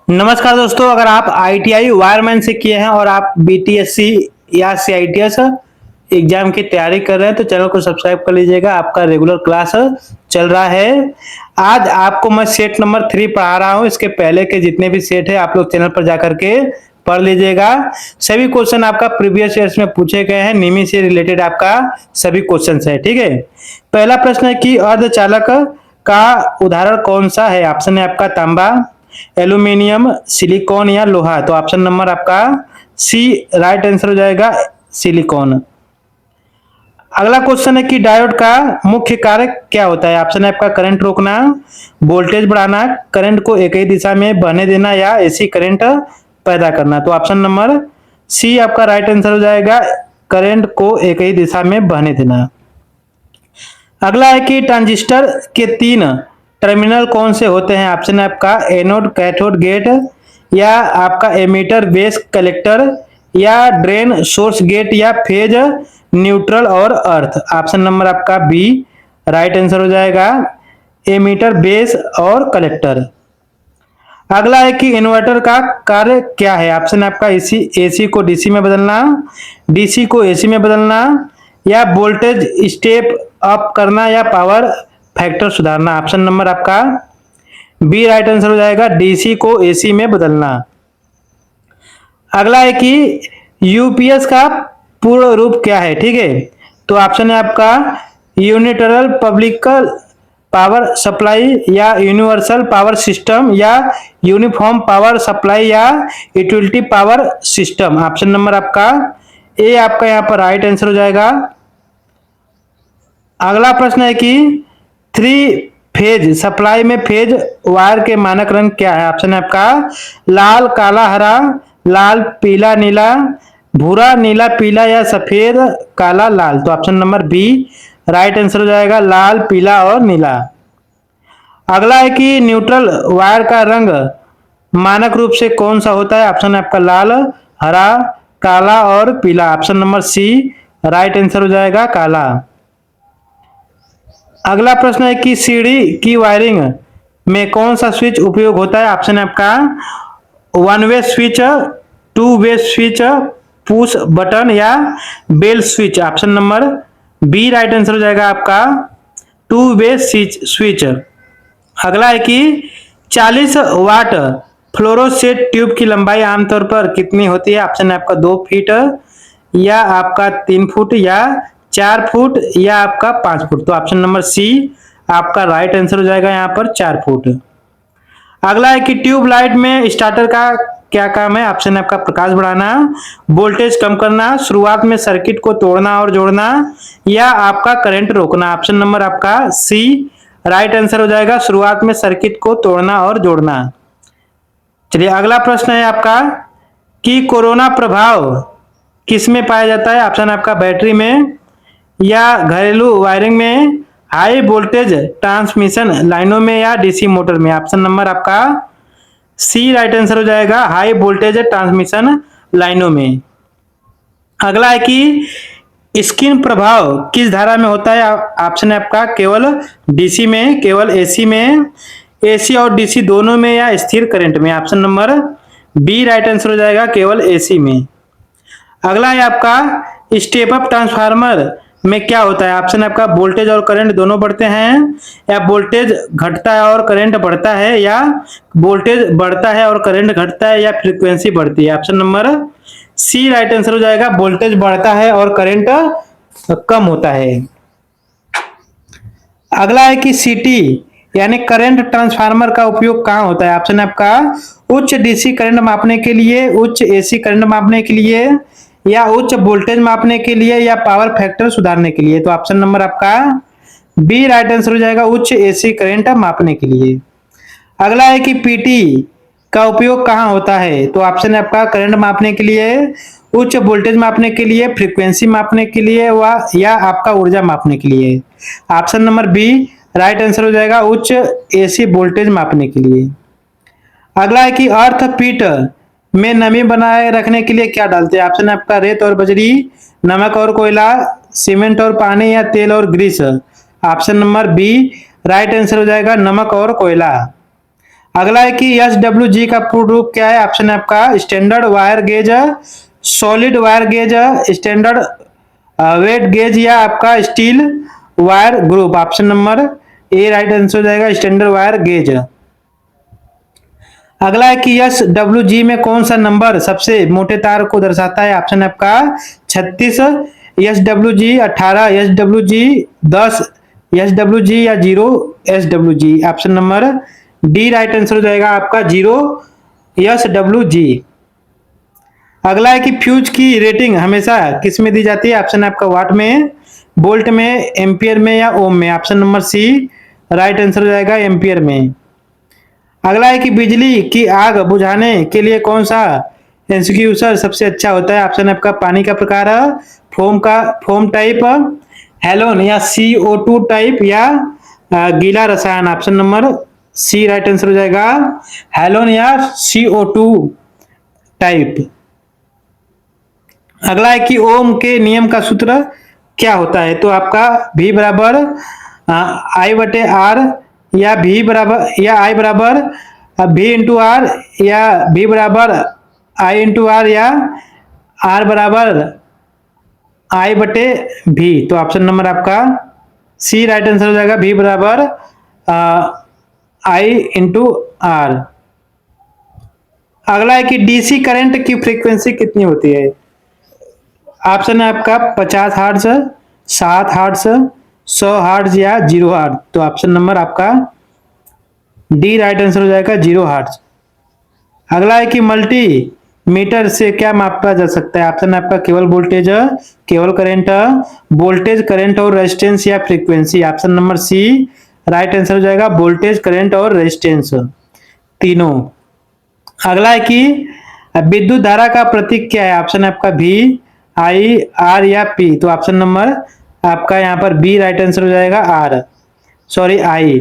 नमस्कार दोस्तों, अगर आप आईटीआई वायरमैन से किए हैं और आप बीटीएससी या सीआईटीएस एग्जाम की तैयारी कर रहे हैं तो चैनल को सब्सक्राइब कर लीजिएगा। आपका रेगुलर क्लास चल रहा है। आज आपको मैं सेट नंबर 3 पढ़ा रहा हूं। इसके पहले के जितने भी सेट है आप लोग चैनल पर जाकर के पढ़ लीजिएगा। सभी क्वेश्चन आपका प्रीवियस ईयर्स में पूछे गए हैं। निमी से रिलेटेड आपका सभी क्वेश्चन है, ठीक है। पहला प्रश्न है कि अर्धचालक का उदाहरण कौन सा है। ऑप्शन है आपका तांबा, एल्यूमिनियम, सिलिकॉन या लोहा। तो ऑप्शन नंबर आपका सी राइट आंसर हो जाएगा, सिलिकॉन। अगला क्वेश्चन है कि डायोड का मुख्य कार्य क्या होता है। ऑप्शन है आपका करंट रोकना, वोल्टेज बढ़ाना, करंट को एक ही दिशा में बहने देना या एसी करंट पैदा करना। तो ऑप्शन नंबर सी आपका राइट आंसर हो जाएगा, करंट को एक ही दिशा में बहने देना। अगला है कि ट्रांजिस्टर के 3 टर्मिनल कौन से होते हैं। ऑप्शन है आपका एनोड, कैथोड, गेट, या आपका एमीटर, बेस, कलेक्टर, या ड्रेन, सोर्स, गेट, या फेज, न्यूट्रल और अर्थ। ऑप्शन नंबर आपका बी राइट आंसर हो जाएगा, एमीटर, बेस और कलेक्टर। अगला है कि इन्वर्टर का कार्य क्या है। ऑप्शन आपका एसी को डीसी में बदलना, डीसी को एसी में बदलना, या वोल्टेज स्टेप अप करना, या पावर फैक्टर सुधारना। ऑप्शन नंबर आपका बी राइट आंसर हो जाएगा, डीसी को एसी में बदलना। अगला है कि यूपीएस का पूर्ण रूप क्या है, ठीक है। तो ऑप्शन है आपका यूनिटरल पब्लिक पावर सप्लाई, या यूनिवर्सल पावर सिस्टम, या यूनिफॉर्म पावर सप्लाई, या utility power system. Option number आपका ए आपका यहाँ पर राइट आंसर हो जाएगा। अगला प्रश्न है कि 3 फेज सप्लाई में फेज वायर के मानक रंग क्या है। ऑप्शन है आपका लाल, काला, हरा, लाल, पीला, नीला, भूरा, नीला, पीला, या सफेद, काला, लाल। तो option number B right answer हो जाएगा, लाल, पीला और नीला। अगला है कि न्यूट्रल वायर का रंग मानक रूप से कौन सा होता है। ऑप्शन है आपका लाल, हरा, काला और पीला। Option number C right answer हो जाएगा, काला। अगला प्रश्न है कि सीढ़ी की वायरिंग में कौन सा स्विच उपयोग होता है। ऑप्शन है आपका 1 way switch, 2 way switch, push button, या bell switch. Option number B right answer हो जाएगा आपका 2 वे स्विच। अगला है कि 40 वाट फ्लोरोसेंट ट्यूब की लंबाई आमतौर पर कितनी होती है। ऑप्शन है आपका 2 फीट, या आपका 3 फुट, या 4 फुट, या आपका 5 फुट। तो ऑप्शन नंबर सी आपका राइट आंसर हो जाएगा यहाँ पर 4 फुट। अगला है कि ट्यूब लाइट में स्टार्टर का क्या काम है। ऑप्शन है आपका प्रकाश बढ़ाना, वोल्टेज कम करना, शुरुआत में सर्किट को तोड़ना और जोड़ना, या आपका करंट रोकना। ऑप्शन नंबर आपका सी राइट आंसर हो जाएगा, शुरुआत में सर्किट को तोड़ना और जोड़ना। चलिए अगला प्रश्न है आपका कि कोरोना प्रभाव किस में पाया जाता है। ऑप्शन आपका बैटरी में, या घरेलू वायरिंग में, हाई वोल्टेज ट्रांसमिशन लाइनों में, या डीसी मोटर में। ऑप्शन नंबर आपका सी राइट आंसर हो जाएगा, हाई वोल्टेज ट्रांसमिशन लाइनों में। अगला है कि स्किन प्रभाव किस धारा में होता है। ऑप्शन है आपका केवल डीसी में, केवल एसी में, एसी और डीसी दोनों में, या स्थिर करंट में। Option number B right answer हो जाएगा, केवल एसी में। अगला है आपका स्टेप अप ट्रांसफार्मर में क्या होता है। ऑप्शन आपका वोल्टेज और करंट दोनों बढ़ते हैं, या वोल्टेज घटता है और करंट बढ़ता है, या वोल्टेज बढ़ता है और करंट घटता है, या फ्रीक्वेंसी बढ़ती है। Option number C right answer हो जाएगा, वोल्टेज बढ़ता है और करंट कम होता है। अगला है कि सीटी यानी करंट ट्रांसफार्मर का उपयोग कहाँ होता है। ऑप्शन आपका उच्च डीसी करंट मापने के लिए, उच्च एसी करंट मापने के लिए, या उच्च वोल्टेज मापने के लिए, या पावर फैक्टर सुधारने के लिए। तो ऑप्शन नंबर आपका बी राइट आंसर हो जाएगा, उच्च एसी करंट मापने के लिए। अगला है कि पीटी का उपयोग कहाँ होता है। तो ऑप्शन है आपका करंट मापने के लिए, उच्च वोल्टेज मापने के लिए, फ्रीक्वेंसी मापने के लिए, या आपका ऊर्जा मापने के लिए। Option number B right answer हो जाएगा, उच्च एसी वोल्टेज मापने के लिए। अगला है कि अर्थ पीट में नमी बनाए रखने के लिए क्या डालते हैं। ऑप्शन आपका रेत और बजरी, नमक और कोयला, सीमेंट और पानी, या तेल और grease. Option number B right answer हो जाएगा, नमक और कोयला। अगला है कि एस डब्ल्यू जी का पूर्ण रूप क्या है? ऑप्शन है आपका standard wire gauge, solid wire gauge, standard weight gauge या आपका steel wire group. Option number A right answer हो जाएगा स्टैंडर्ड वायर गेज। अगला है कि एस डब्ल्यू जी में कौन सा नंबर सबसे मोटे तार को दर्शाता है? ऑप्शन है आपका 36, S W G 18, S W G 10, S W G या 0, S W G. Option number D right answer हो जाएगा आपका 0, एस डब्ल्यू जी। अगला है कि फ्यूज की रेटिंग हमेशा किस में दी जाती है? ऑप्शन है आपका वाट में, वोल्ट में, एम्पियर में या ओम में। Option number C right answer हो जाएगा एम्पियर में। अगला है कि बिजली की आग बुझाने के लिए कौन सा एक्सटिंग्विशर सबसे अच्छा होता है? ऑप्शन है आपका पानी का प्रकार, फोम टाइप, हेलोन या CO2 टाइप या गीला रसायन। Option number C right answer हो जाएगा हेलोन या CO2 टाइप। अगला है कि ओम के नियम का सूत्र क्या होता है? तो आपका V बराबर I बटे आर या V बराबर या I बराबर V इंटू आर या V बराबर I इंटू आर या R बराबर I बटे V। तो ऑप्शन नंबर आपका सी राइट आंसर हो जाएगा V बराबर I इंटू आर। अगला है कि डीसी करंट की फ्रीक्वेंसी कितनी होती है? ऑप्शन है आपका 50 हर्ट्ज, 7 हर्ट्ज, 100 हर्ट्ज या 0 हर्ट्ज। तो ऑप्शन नंबर आपका डी राइट आंसर हो जाएगा 0 हर्ट्ज। अगला है कि मल्टी मीटर से क्या मापा जा सकता है? ऑप्शन है आपका केवल वोल्टेज, केवल करंट, वोल्टेज करंट और रेजिस्टेंस या frequency. Option number C right answer हो जाएगा वोल्टेज करंट और रेजिस्टेंस तीनों। अगला है कि विद्युत धारा का प्रतीक क्या है? ऑप्शन है आपका V, I, R या P। तो ऑप्शन नंबर आपका यहाँ पर बी राइट आंसर हो जाएगा R, सॉरी I।